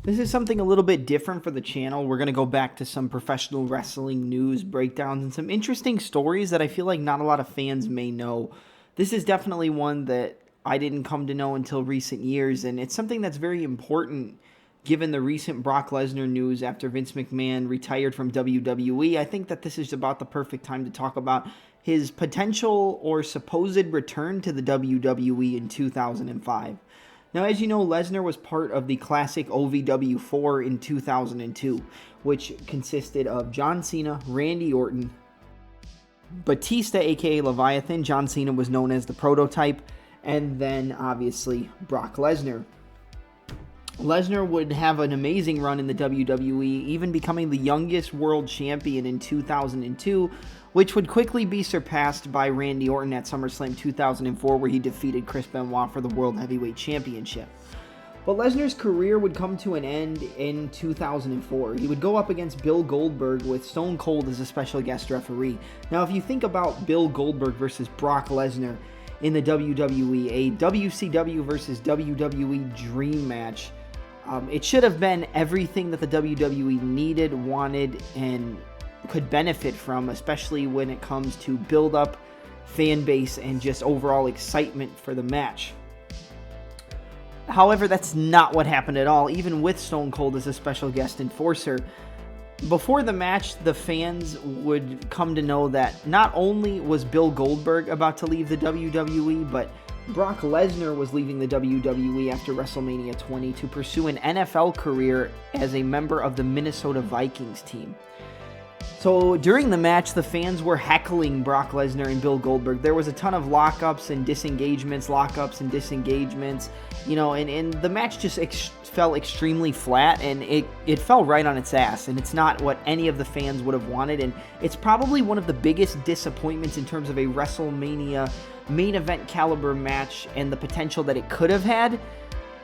This is something a little bit different for the channel. We're going to go back to some professional wrestling news breakdowns and some interesting stories that I feel like not a lot of fans may know. This is definitely one that I didn't come to know until recent years, and it's something that's very important given the recent Brock Lesnar news after Vince McMahon retired from WWE. I think that this is about the perfect time to talk about his potential or supposed return to the WWE in 2005. Now, as you know, Lesnar was part of the classic OVW4 in 2002, which consisted of John Cena, Randy Orton, Batista, aka Leviathan. John Cena was known as the prototype, and then obviously Brock Lesnar. Lesnar would have an amazing run in the WWE, even becoming the youngest world champion in 2002, which would quickly be surpassed by Randy Orton at SummerSlam 2004, where he defeated Chris Benoit for the World Heavyweight Championship. But Lesnar's career would come to an end in 2004. He would go up against Bill Goldberg with Stone Cold as a special guest referee. Now, if you think about Bill Goldberg versus Brock Lesnar in the WWE, a WCW versus WWE dream match, it should have been everything that the WWE needed, wanted, and could benefit from, especially when it comes to build up, fan base, and just overall excitement for the match. However, that's not what happened at all, even with Stone Cold as a special guest enforcer. Before the match, the fans would come to know that not only was Bill Goldberg about to leave the WWE, but Brock Lesnar was leaving the WWE after WrestleMania 20 to pursue an NFL career as a member of the Minnesota Vikings team. So during the match, the fans were heckling Brock Lesnar and Bill Goldberg. There was a ton of lockups and disengagements, and the match just fell extremely flat, and it fell right on its ass, and it's not what any of the fans would have wanted, and it's probably one of the biggest disappointments in terms of a WrestleMania main event caliber match and the potential that it could have had.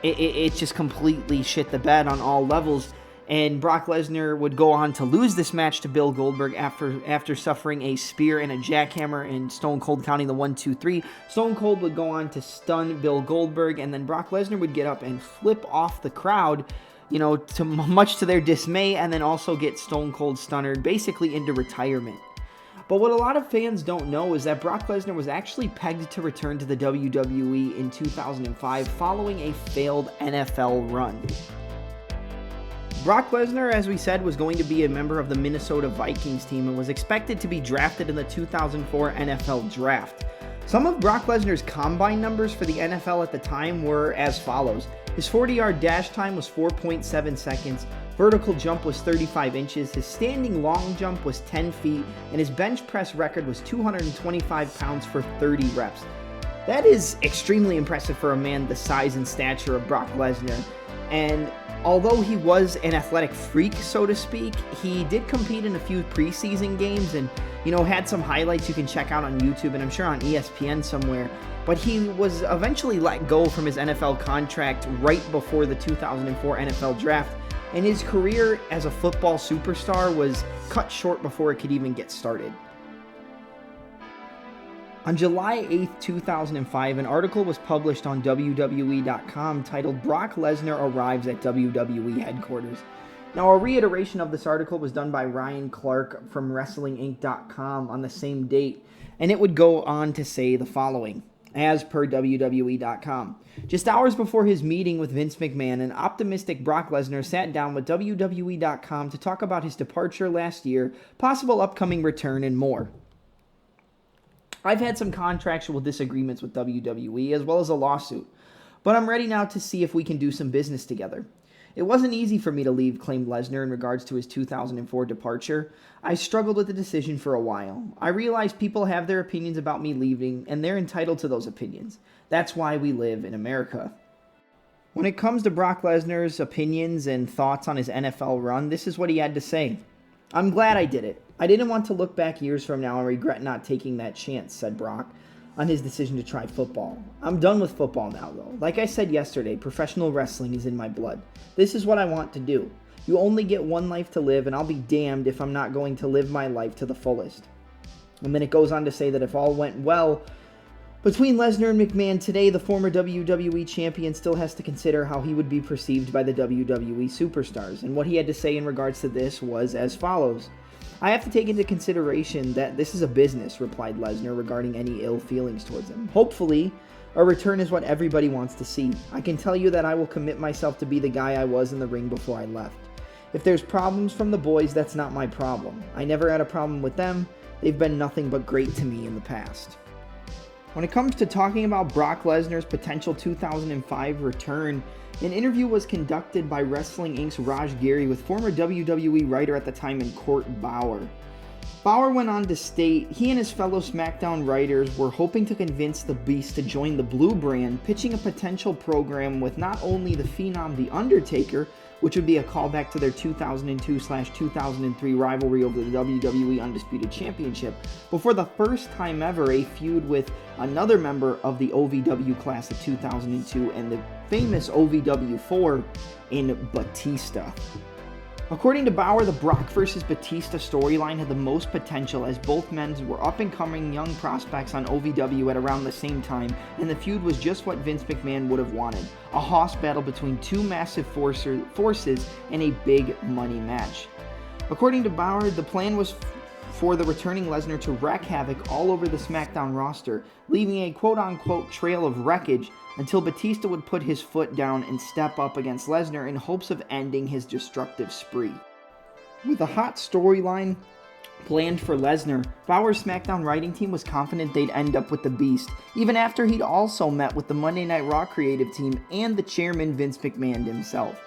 It just completely shit the bed on all levels. And Brock Lesnar would go on to lose this match to Bill Goldberg after suffering a spear and a jackhammer and Stone Cold counting the 1, 2, 3. Stone Cold would go on to stun Bill Goldberg, and then Brock Lesnar would get up and flip off the crowd, much to their dismay, and then also get Stone Cold stunnered basically into retirement. But what a lot of fans don't know is that Brock Lesnar was actually pegged to return to the WWE in 2005 following a failed NFL run. Brock Lesnar, as we said, was going to be a member of the Minnesota Vikings team and was expected to be drafted in the 2004 NFL Draft. Some of Brock Lesnar's combine numbers for the NFL at the time were as follows. His 40-yard dash time was 4.7 seconds, vertical jump was 35 inches, his standing long jump was 10 feet, and his bench press record was 225 pounds for 30 reps. That is extremely impressive for a man the size and stature of Brock Lesnar. And although he was an athletic freak, so to speak, he did compete in a few preseason games and, had some highlights you can check out on YouTube and I'm sure on ESPN somewhere. But he was eventually let go from his NFL contract right before the 2004 NFL Draft, and his career as a football superstar was cut short before it could even get started. On July 8th, 2005, an article was published on WWE.com titled "Brock Lesnar Arrives at WWE Headquarters." Now, a reiteration of this article was done by Ryan Clark from WrestlingInc.com on the same date, and it would go on to say the following, as per WWE.com. Just hours before his meeting with Vince McMahon, an optimistic Brock Lesnar sat down with WWE.com to talk about his departure last year, possible upcoming return, and more. I've had some contractual disagreements with WWE as well as a lawsuit, but I'm ready now to see if we can do some business together. It wasn't easy for me to leave, claimed Lesnar in regards to his 2004 departure. I struggled with the decision for a while. I realized people have their opinions about me leaving, and they're entitled to those opinions. That's why we live in America. When it comes to Brock Lesnar's opinions and thoughts on his NFL run, this is what he had to say. "I'm glad I did it. I didn't want to look back years from now and regret not taking that chance," said Brock on his decision to try football. "I'm done with football now, though. Like I said yesterday, professional wrestling is in my blood. This is what I want to do. You only get one life to live, and I'll be damned if I'm not going to live my life to the fullest." And then it goes on to say that if all went well, Between Lesnar and McMahon today, the former WWE champion still has to consider how he would be perceived by the WWE superstars, and what he had to say in regards to this was as follows. "I have to take into consideration that this is a business," replied Lesnar regarding any ill feelings towards him. "Hopefully, a return is what everybody wants to see. I can tell you that I will commit myself to be the guy I was in the ring before I left. If there's problems from the boys, that's not my problem. I never had a problem with them. They've been nothing but great to me in the past." When it comes to talking about Brock Lesnar's potential 2005 return, an interview was conducted by Wrestling Inc.'s Raj Giri with former WWE writer at the time in Court Bauer. Bauer went on to state he and his fellow SmackDown writers were hoping to convince the Beast to join the Blue brand, pitching a potential program with not only the Phenom The Undertaker, which would be a callback to their 2002/2003 rivalry over the WWE Undisputed Championship, but for the first time ever, a feud with another member of the OVW class of 2002 and the famous OVW4 in Batista. According to Bauer, the Brock vs. Batista storyline had the most potential as both men were up-and-coming young prospects on OVW at around the same time, and the feud was just what Vince McMahon would have wanted, a hoss battle between two massive forces and a big money match. According to Bauer, the plan was for the returning Lesnar to wreak havoc all over the SmackDown roster, leaving a quote-unquote trail of wreckage until Batista would put his foot down and step up against Lesnar in hopes of ending his destructive spree. With a hot storyline planned for Lesnar, Bauer's SmackDown writing team was confident they'd end up with the Beast, even after he'd also met with the Monday Night Raw creative team and the chairman Vince McMahon himself.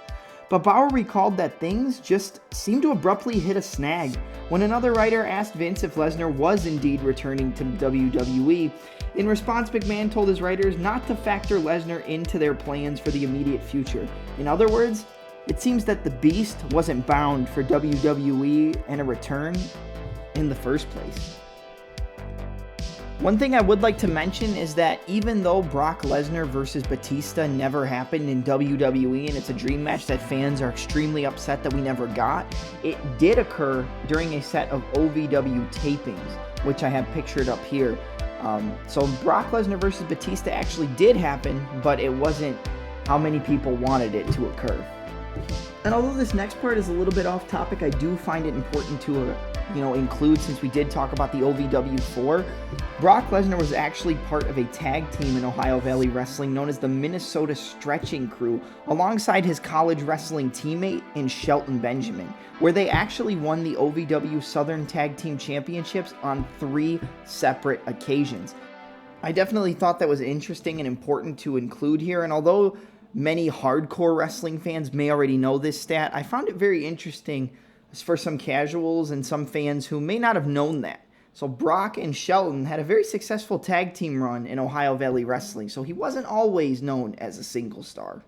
But Bauer recalled that things just seemed to abruptly hit a snag when another writer asked Vince if Lesnar was indeed returning to WWE. In response, McMahon told his writers not to factor Lesnar into their plans for the immediate future. In other words, it seems that the Beast wasn't bound for WWE and a return in the first place. One thing I would like to mention is that even though Brock Lesnar versus Batista never happened in WWE and it's a dream match that fans are extremely upset that we never got, it did occur during a set of OVW tapings, which I have pictured up here. So Brock Lesnar versus Batista actually did happen, but it wasn't how many people wanted it to occur. And although this next part is a little bit off topic, I do find it important to include, since we did talk about the OVW4. Brock Lesnar was actually part of a tag team in Ohio Valley Wrestling known as the Minnesota Stretching Crew, alongside his college wrestling teammate in Shelton Benjamin, where they actually won the OVW Southern Tag Team Championships on 3 separate occasions. I definitely thought that was interesting and important to include here, and although many hardcore wrestling fans may already know this stat, I found it very interesting for some casuals and some fans who may not have known that. So Brock and Shelton had a very successful tag team run in Ohio Valley Wrestling, so he wasn't always known as a single star.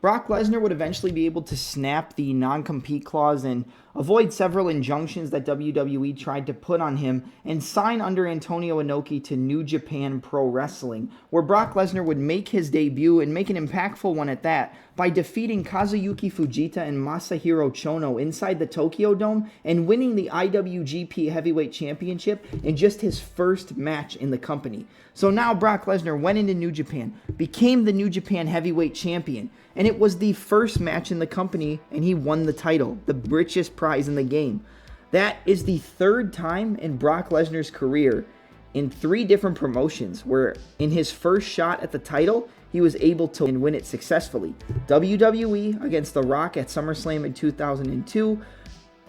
Brock Lesnar would eventually be able to snap the non-compete clause and avoid several injunctions that WWE tried to put on him and sign under Antonio Inoki to New Japan Pro Wrestling, where Brock Lesnar would make his debut and make an impactful one at that by defeating Kazuyuki Fujita and Masahiro Chono inside the Tokyo Dome and winning the IWGP Heavyweight Championship in just his first match in the company. So now Brock Lesnar went into New Japan, became the New Japan Heavyweight Champion, and it was the first match in the company, and he won the title, the richest prize in the game. That is the 3rd time in Brock Lesnar's career in 3 different promotions where in his first shot at the title, he was able to win it successfully. WWE against The Rock at SummerSlam in 2002,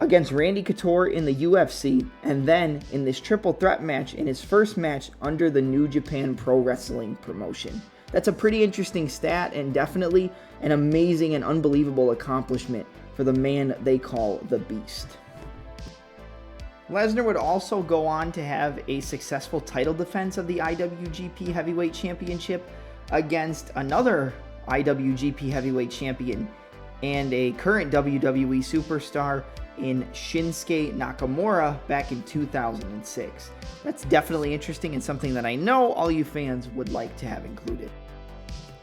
against Randy Couture in the UFC, and then in this triple threat match in his first match under the New Japan Pro Wrestling promotion. That's a pretty interesting stat and definitely an amazing and unbelievable accomplishment for the man they call the Beast. Lesnar would also go on to have a successful title defense of the IWGP Heavyweight Championship against another IWGP Heavyweight Champion and a current WWE superstar in Shinsuke Nakamura back in 2006. That's definitely interesting and something that I know all you fans would like to have included.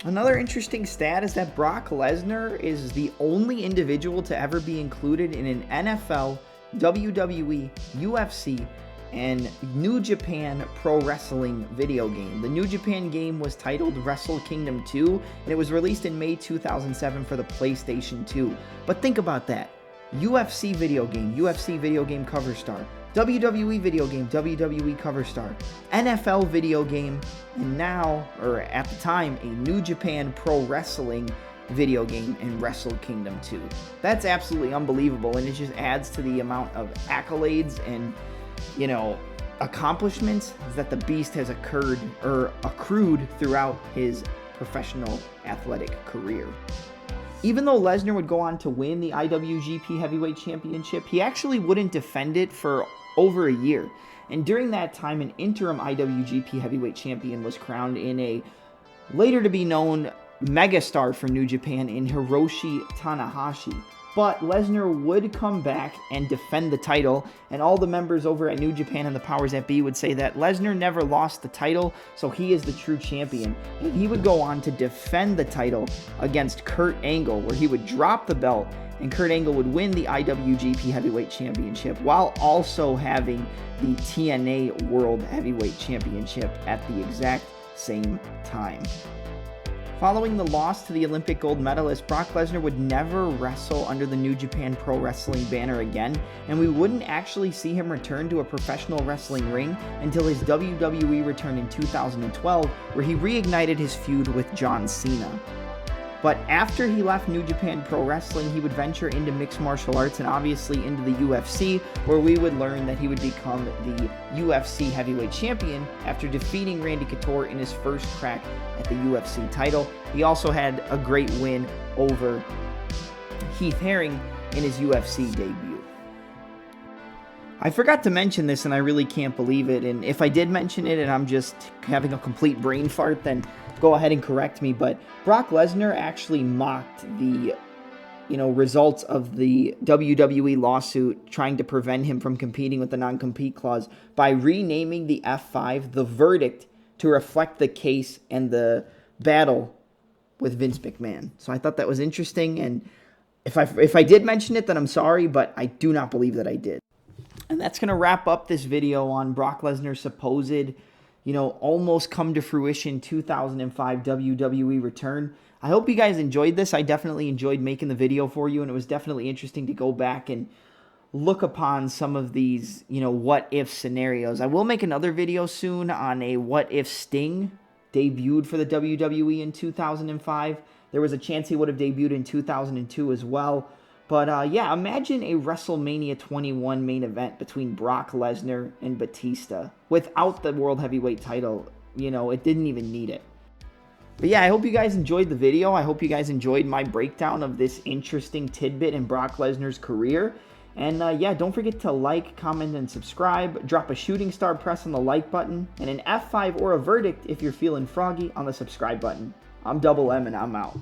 Another interesting stat is that Brock Lesnar is the only individual to ever be included in an NFL, WWE, UFC, and New Japan Pro Wrestling video game. The New Japan game was titled Wrestle Kingdom 2, and it was released in May 2007 for the PlayStation 2. But think about that. UFC video game cover star. WWE video game, WWE cover star. NFL video game, and now, or at the time, a New Japan Pro Wrestling video game in Wrestle Kingdom 2. That's absolutely unbelievable, and it just adds to the amount of accolades and, accomplishments that the Beast has accrued throughout his professional athletic career. Even though Lesnar would go on to win the IWGP Heavyweight Championship, he actually wouldn't defend it for over a year. And during that time, an interim IWGP Heavyweight Champion was crowned in a later to be known megastar for New Japan in Hiroshi Tanahashi. But Lesnar would come back and defend the title, and all the members over at New Japan and the powers that be would say that Lesnar never lost the title, so he is the true champion. And he would go on to defend the title against Kurt Angle, where he would drop the belt, and Kurt Angle would win the IWGP Heavyweight Championship, while also having the TNA World Heavyweight Championship at the exact same time. Following the loss to the Olympic gold medalist, Brock Lesnar would never wrestle under the New Japan Pro Wrestling banner again, and we wouldn't actually see him return to a professional wrestling ring until his WWE return in 2012, where he reignited his feud with John Cena. But after he left New Japan Pro Wrestling, he would venture into mixed martial arts and obviously into the UFC, where we would learn that he would become the UFC Heavyweight Champion after defeating Randy Couture in his first crack at the UFC title. He also had a great win over Heath Herring in his UFC debut. I forgot to mention this, and I really can't believe it, and if I did mention it and I'm just having a complete brain fart, then go ahead and correct me, but Brock Lesnar actually mocked the results of the WWE lawsuit trying to prevent him from competing with the non-compete clause by renaming the F5 The Verdict to reflect the case and the battle with Vince McMahon. So I thought that was interesting, and if I did mention it, then I'm sorry, but I do not believe that I did. And that's going to wrap up this video on Brock Lesnar's supposed almost come to fruition 2005 WWE return. I hope you guys enjoyed this. I definitely enjoyed making the video for you, and it was definitely interesting to go back and look upon some of these, what-if scenarios. I will make another video soon on a what-if Sting debuted for the WWE in 2005. There was a chance he would have debuted in 2002 as well. But, yeah, imagine a WrestleMania 21 main event between Brock Lesnar and Batista without the World Heavyweight title. It didn't even need it. But, yeah, I hope you guys enjoyed the video. I hope you guys enjoyed my breakdown of this interesting tidbit in Brock Lesnar's career. And, yeah, don't forget to like, comment, and subscribe. Drop a shooting star press on the like button. And an F5 or a verdict if you're feeling froggy on the subscribe button. I'm Double M, and I'm out.